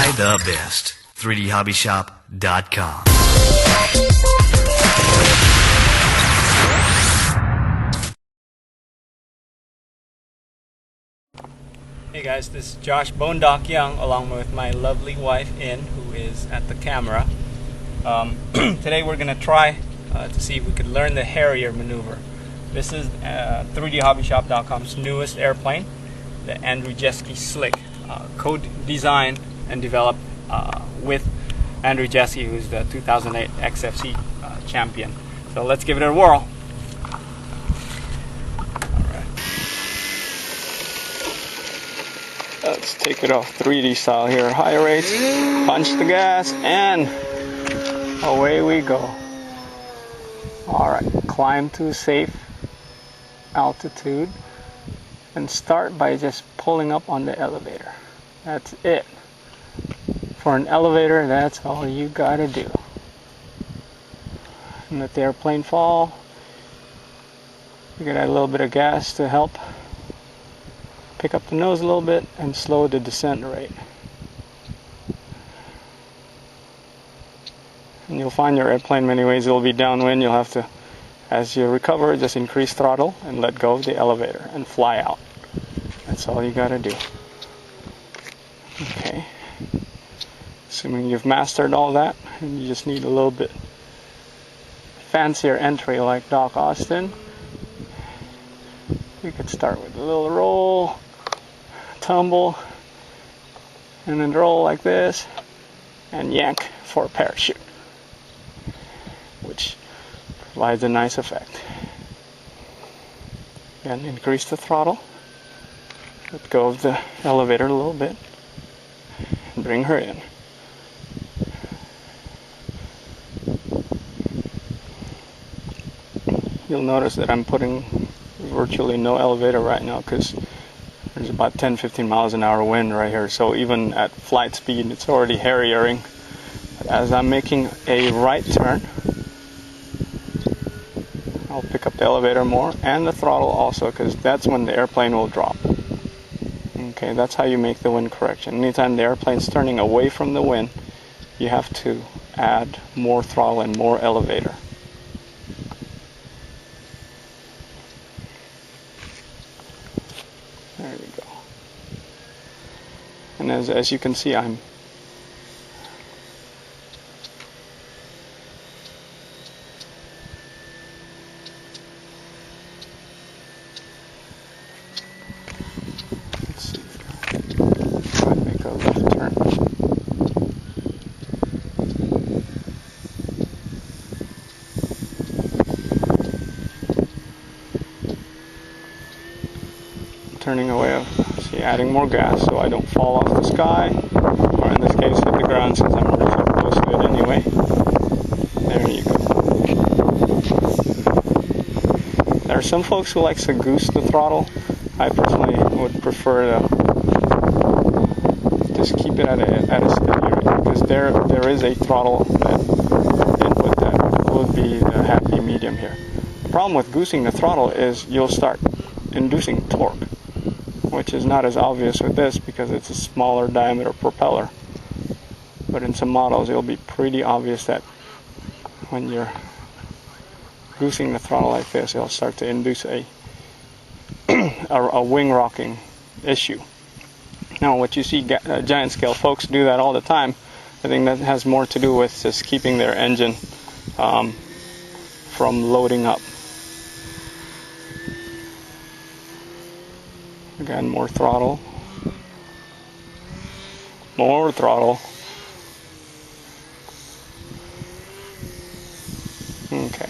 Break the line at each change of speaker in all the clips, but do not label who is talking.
Buy the best. 3dhobbyshop.com.
Hey guys, this is Josh BoneDoc Young along with my lovely wife In, who is at the camera. Today we're going to try to see if we could learn the Harrier maneuver. This is 3dhobbyshop.com's newest airplane, the Andrew Jeske Slick, co-designed and developed with Andrew Jeske, who's the 2008 XFC champion. So let's give it a whirl. Let's take it off 3D style here. High rates, punch the gas, and away we go. Alright, climb to a safe altitude and start by just pulling up on the elevator. That's it. For an elevator, that's all you gotta do. And let the airplane fall. You gotta add a little bit of gas to help pick up the nose a little bit and slow the descent rate. And you'll find your airplane many ways it'll be downwind. You'll have to, as you recover, just increase throttle and let go of the elevator and fly out. That's all you gotta do. Okay. Assuming you've mastered all that and you just need a little bit fancier entry like Doc Austin, you could start with a little roll, tumble, and then roll like this and yank for a parachute, which provides a nice effect. And increase the throttle, let go of the elevator a little bit, and bring her in. You'll notice that I'm putting virtually no elevator right now because there's about 10-15 miles an hour wind right here, so even at flight speed it's already Harriering. But as I'm making a right turn, I'll pick up the elevator more and the throttle also, because that's when the airplane will drop. Okay, that's how you make the wind correction. Anytime the airplane's turning away from the wind, you have to add more throttle and more elevator. There we go. And as you can see, I'm let's see. Try and make a left turn. Turning away, see, adding more gas so I don't fall off the sky, or in this case hit the ground since I'm already so close to it anyway. There you go. There are some folks who like to goose the throttle. I personally would prefer to just keep it at a steady rate, because there is a throttle input that would be the happy medium here. The problem with goosing the throttle is you'll start inducing torque, which is not as obvious with this because it's a smaller diameter propeller. But in some models it'll be pretty obvious that when you're goosing the throttle like this, it'll start to induce a wing rocking issue. Now what you see giant scale folks do that all the time, I think that has more to do with just keeping their engine from loading up. Again, more throttle. More throttle. Okay.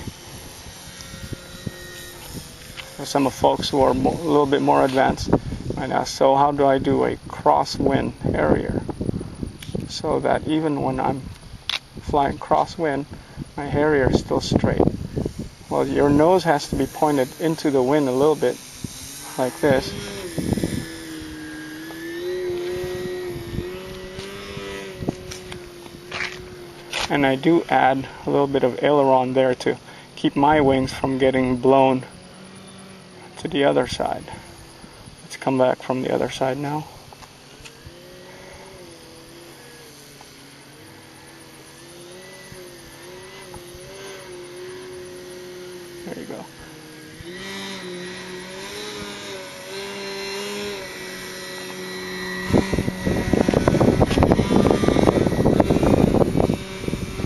For some of folks who are a little bit more advanced might ask, so how do I do a crosswind Harrier so that even when I'm flying crosswind, my Harrier is still straight? Well, your nose has to be pointed into the wind a little bit, like this. And I do add a little bit of aileron there to keep my wings from getting blown to the other side. Let's come back from the other side now. There you go.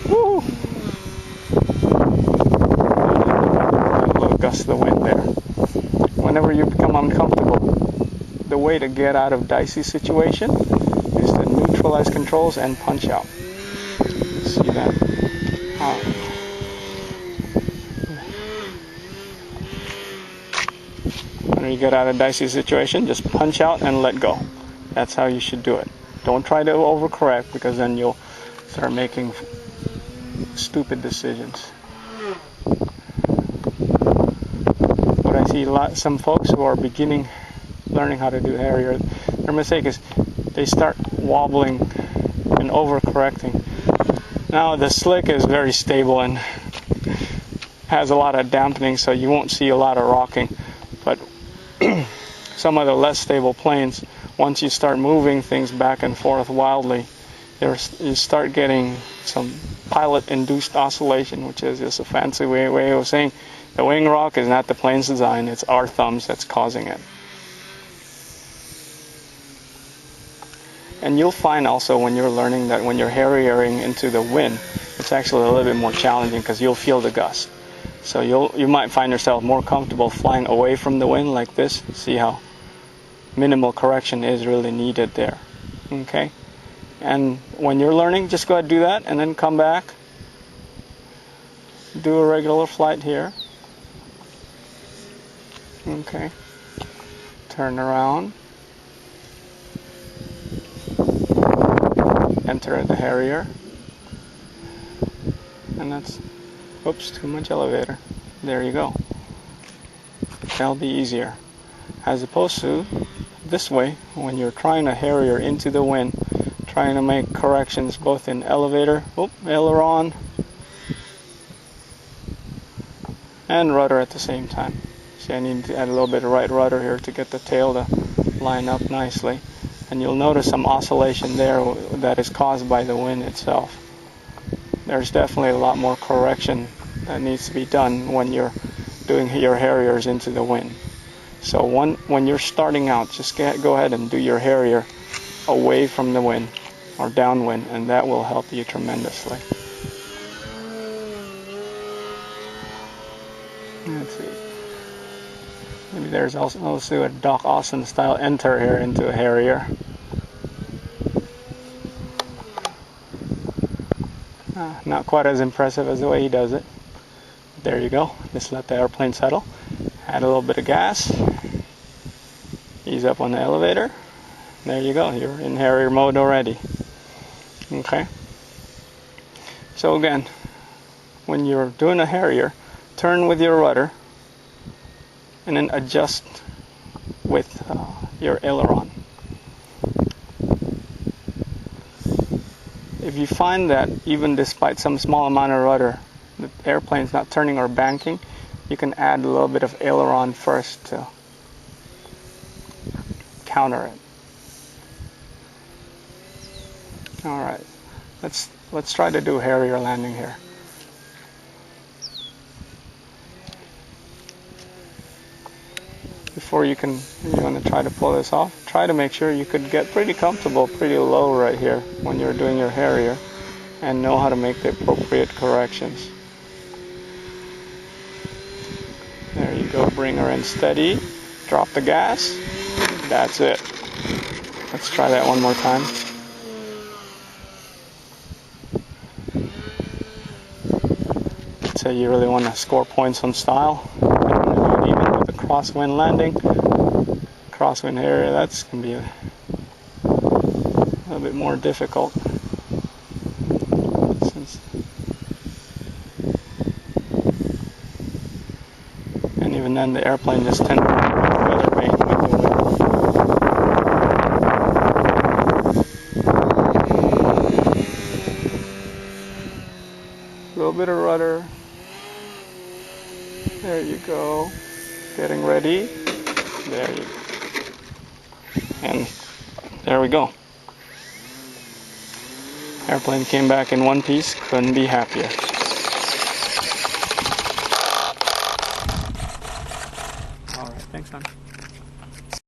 Woo! A little gust of the wind there. Whenever you become uncomfortable, the way to get out of dicey situation is to neutralize controls and punch out. See that? When you get out of a dicey situation, just punch out and let go. That's how you should do it. Don't try to overcorrect, because then you'll start making stupid decisions. But I see some folks who are learning how to do Harrier, their mistake is they start wobbling and overcorrecting. Now the slick is very stable and has a lot of dampening, so you won't see a lot of rocking. But some of the less stable planes, once you start moving things back and forth wildly, you start getting some pilot-induced oscillation, which is just a fancy way of saying the wing rock is not the plane's design, it's our thumbs that's causing it. And you'll find also when you're learning that when you're harriering into the wind, it's actually a little bit more challenging because you'll feel the gust. So you might find yourself more comfortable flying away from the wind like this. See how minimal correction is really needed there. Okay? And when you're learning, just go ahead and do that and then come back. Do a regular flight here. Okay. Turn around. Enter the Harrier. And that's, oops, too much elevator. There you go. That'll be easier. As opposed to this way, when you're trying to Harrier into the wind, trying to make corrections both in elevator, aileron, and rudder at the same time. See, I need to add a little bit of right rudder here to get the tail to line up nicely. And you'll notice some oscillation there that is caused by the wind itself. There's definitely a lot more correction that needs to be done when you're doing your Harriers into the wind. So when you're starting out, just go ahead and do your Harrier away from the wind or downwind, and that will help you tremendously. Let's see. Maybe there's also a Doc Austin style enter here into a Harrier. Not quite as impressive as the way he does it. There you go. Just let the airplane settle. Add a little bit of gas. Ease up on the elevator. There you go. You're in Harrier mode already. Okay. So again, when you're doing a Harrier, turn with your rudder and then adjust with your aileron. If you find that even despite some small amount of rudder, the airplane's not turning or banking, you can add a little bit of aileron first to counter it. All right, let's try to do Harrier landing here. Before you want to try to pull this off, try to make sure you could get pretty comfortable, pretty low right here when you're doing your Harrier, and know how to make the appropriate corrections. There you go, bring her in steady, drop the gas, that's it. Let's try that one more time. So you really want to score points on style. Even with the crosswind landing, crosswind Harrier, that's going to be a little bit more difficult. And even then, the airplane just tends to weather vane with the wind. A little bit of rudder. There you go. Getting ready. There you go. And there we go. Airplane came back in one piece. Couldn't be happier. Thanks, son.